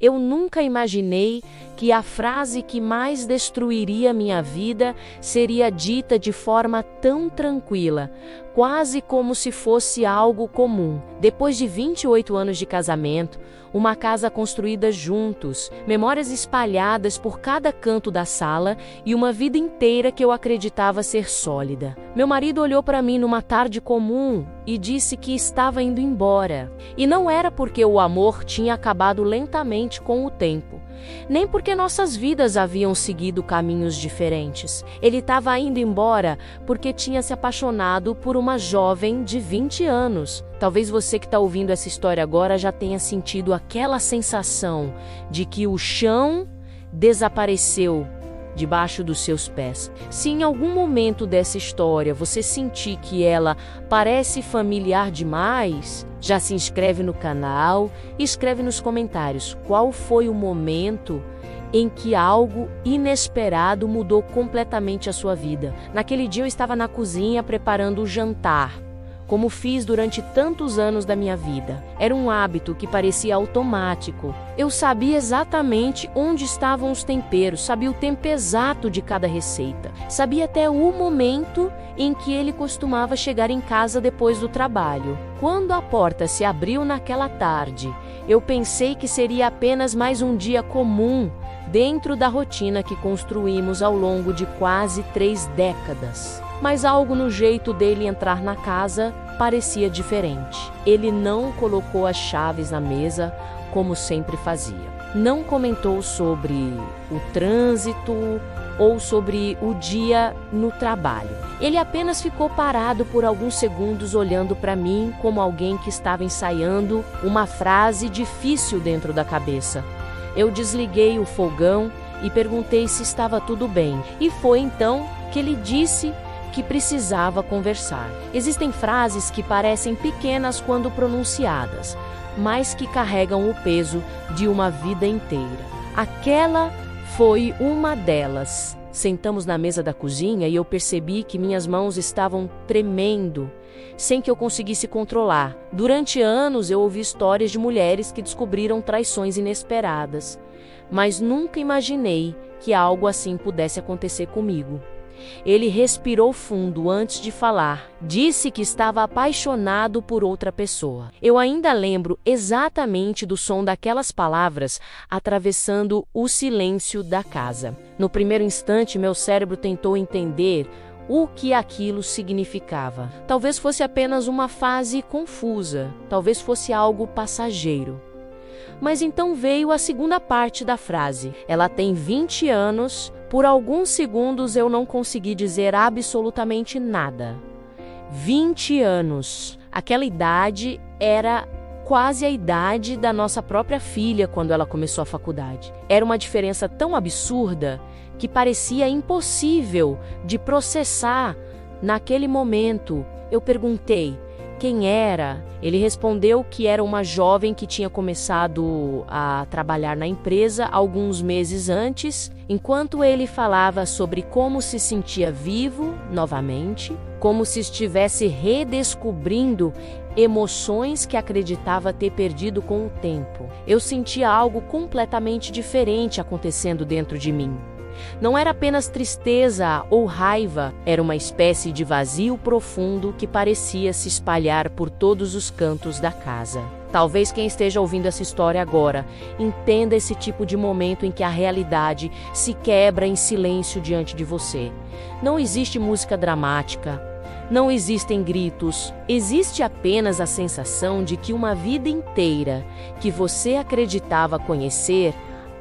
Eu nunca imaginei que a frase que mais destruiria minha vida seria dita de forma tão tranquila, quase como se fosse algo comum. Depois de 28 anos de casamento, uma casa construída juntos, memórias espalhadas por cada canto da sala e uma vida inteira que eu acreditava ser sólida. Meu marido olhou para mim numa tarde comum e disse que estava indo embora. E não era porque o amor tinha acabado lentamente com o tempo, nem porque nossas vidas haviam seguido caminhos diferentes. Ele estava indo embora porque tinha se apaixonado por uma jovem de 20 anos. Talvez você que está ouvindo essa história agora já tenha sentido aquela sensação de que o chão desapareceu debaixo dos seus pés. Se em algum momento dessa história você sentir que ela parece familiar demais, já se inscreve no canal e escreve nos comentários qual foi o momento em que algo inesperado mudou completamente a sua vida. Naquele dia eu estava na cozinha preparando o jantar, como fiz durante tantos anos da minha vida. Era um hábito que parecia automático. Eu sabia exatamente onde estavam os temperos, sabia o tempo exato de cada receita. Sabia até o momento em que ele costumava chegar em casa depois do trabalho. Quando a porta se abriu naquela tarde, eu pensei que seria apenas mais um dia comum dentro da rotina que construímos ao longo de quase 3 décadas. Mas algo no jeito dele entrar na casa parecia diferente. Ele não colocou as chaves na mesa como sempre fazia. Não comentou sobre o trânsito ou sobre o dia no trabalho. Ele apenas ficou parado por alguns segundos olhando para mim como alguém que estava ensaiando uma frase difícil dentro da cabeça. Eu desliguei o fogão e perguntei se estava tudo bem. E foi então que ele disse que precisava conversar. Existem frases que parecem pequenas quando pronunciadas, mas que carregam o peso de uma vida inteira. Aquela foi uma delas. Sentamos na mesa da cozinha e eu percebi que minhas mãos estavam tremendo, sem que eu conseguisse controlar. Durante anos eu ouvi histórias de mulheres que descobriram traições inesperadas, mas nunca imaginei que algo assim pudesse acontecer comigo. Ele respirou fundo antes de falar. Disse que estava apaixonado por outra pessoa. Eu ainda lembro exatamente do som daquelas palavras atravessando o silêncio da casa. No primeiro instante, meu cérebro tentou entender o que aquilo significava. Talvez fosse apenas uma fase confusa, talvez fosse algo passageiro. Mas então veio a segunda parte da frase. Ela tem 20 anos. Por alguns segundos eu não consegui dizer absolutamente nada. 20 anos. Aquela idade era quase a idade da nossa própria filha quando ela começou a faculdade. Era uma diferença tão absurda que parecia impossível de processar naquele momento. Eu perguntei quem era. Ele respondeu que era uma jovem que tinha começado a trabalhar na empresa alguns meses antes. Enquanto ele falava sobre como se sentia vivo novamente, como se estivesse redescobrindo emoções que acreditava ter perdido com o tempo, eu sentia algo completamente diferente acontecendo dentro de mim. Não era apenas tristeza ou raiva, era uma espécie de vazio profundo que parecia se espalhar por todos os cantos da casa. Talvez quem esteja ouvindo essa história agora entenda esse tipo de momento em que a realidade se quebra em silêncio diante de você. Não existe música dramática, não existem gritos, existe apenas a sensação de que uma vida inteira que você acreditava conhecer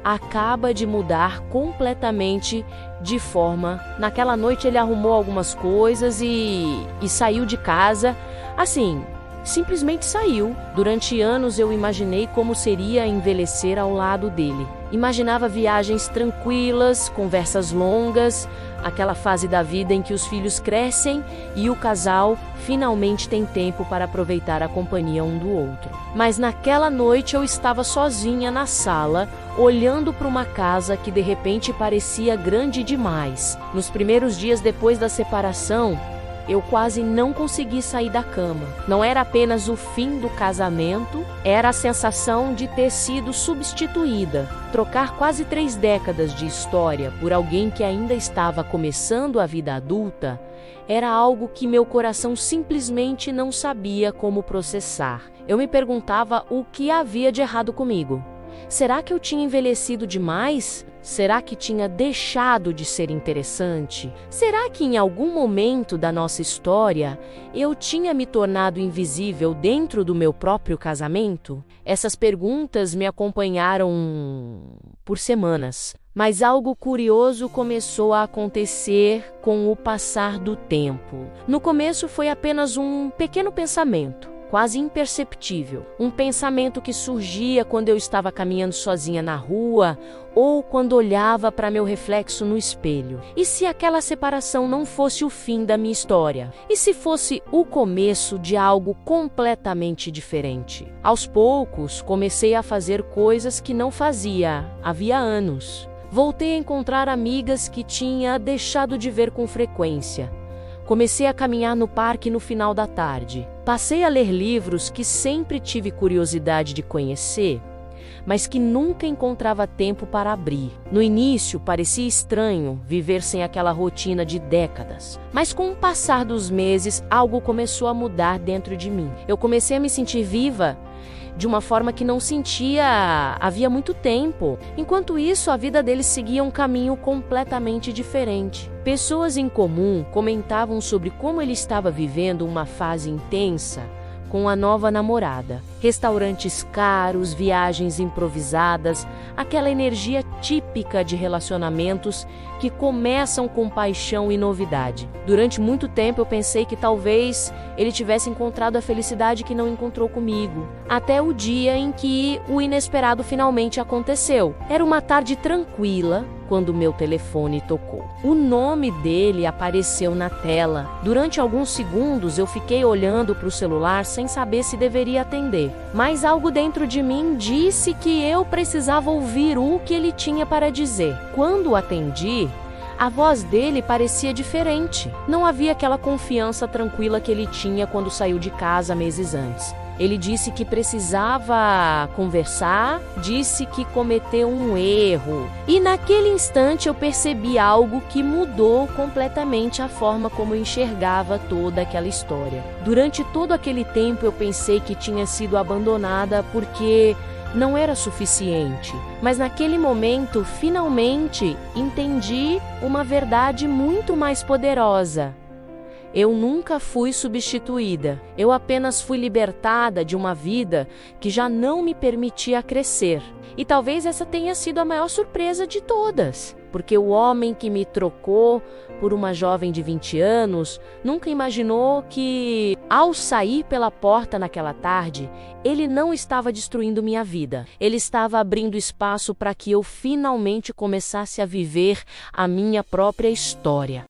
acaba de mudar completamente de forma. Naquela noite ele arrumou algumas coisas e saiu de casa, assim, simplesmente saiu. Durante anos eu imaginei como seria envelhecer ao lado dele. Imaginava viagens tranquilas, conversas longas, aquela fase da vida em que os filhos crescem e o casal finalmente tem tempo para aproveitar a companhia um do outro. Mas naquela noite eu estava sozinha na sala, olhando para uma casa que de repente parecia grande demais. Nos primeiros dias depois da separação, eu quase não consegui sair da cama. Não era apenas o fim do casamento, era a sensação de ter sido substituída. Trocar quase 3 décadas de história por alguém que ainda estava começando a vida adulta era algo que meu coração simplesmente não sabia como processar. Eu me perguntava o que havia de errado comigo. Será que eu tinha envelhecido demais? Será que tinha deixado de ser interessante? Será que em algum momento da nossa história eu tinha me tornado invisível dentro do meu próprio casamento? Essas perguntas me acompanharam por semanas, mas algo curioso começou a acontecer com o passar do tempo. No começo foi apenas um pequeno pensamento, quase imperceptível. Um pensamento que surgia quando eu estava caminhando sozinha na rua ou quando olhava para meu reflexo no espelho. E se aquela separação não fosse o fim da minha história? E se fosse o começo de algo completamente diferente? Aos poucos, comecei a fazer coisas que não fazia havia anos. Voltei a encontrar amigas que tinha deixado de ver com frequência. Comecei a caminhar no parque no final da tarde. Passei a ler livros que sempre tive curiosidade de conhecer, mas que nunca encontrava tempo para abrir. No início, parecia estranho viver sem aquela rotina de décadas. Mas com o passar dos meses, algo começou a mudar dentro de mim. Eu comecei a me sentir viva de uma forma que não sentia havia muito tempo. Enquanto isso, a vida deles seguia um caminho completamente diferente. Pessoas em comum comentavam sobre como ele estava vivendo uma fase intensa com a nova namorada. Restaurantes caros, viagens improvisadas, aquela energia típica de relacionamentos que começam com paixão e novidade. Durante muito tempo eu pensei que talvez ele tivesse encontrado a felicidade que não encontrou comigo. Até o dia em que o inesperado finalmente aconteceu. Era uma tarde tranquila quando meu telefone tocou. O nome dele apareceu na tela. Durante alguns segundos eu fiquei olhando para o celular sem saber se deveria atender. Mas algo dentro de mim disse que eu precisava ouvir o que ele tinha para dizer. Quando atendi, a voz dele parecia diferente. Não havia aquela confiança tranquila que ele tinha quando saiu de casa meses antes. Ele disse que precisava conversar, disse que cometeu um erro. E naquele instante eu percebi algo que mudou completamente a forma como eu enxergava toda aquela história. Durante todo aquele tempo eu pensei que tinha sido abandonada porque não era suficiente. Mas naquele momento, finalmente, entendi uma verdade muito mais poderosa. Eu nunca fui substituída. Eu apenas fui libertada de uma vida que já não me permitia crescer. E talvez essa tenha sido a maior surpresa de todas. Porque o homem que me trocou por uma jovem de 20 anos nunca imaginou que, ao sair pela porta naquela tarde, ele não estava destruindo minha vida. Ele estava abrindo espaço para que eu finalmente começasse a viver a minha própria história.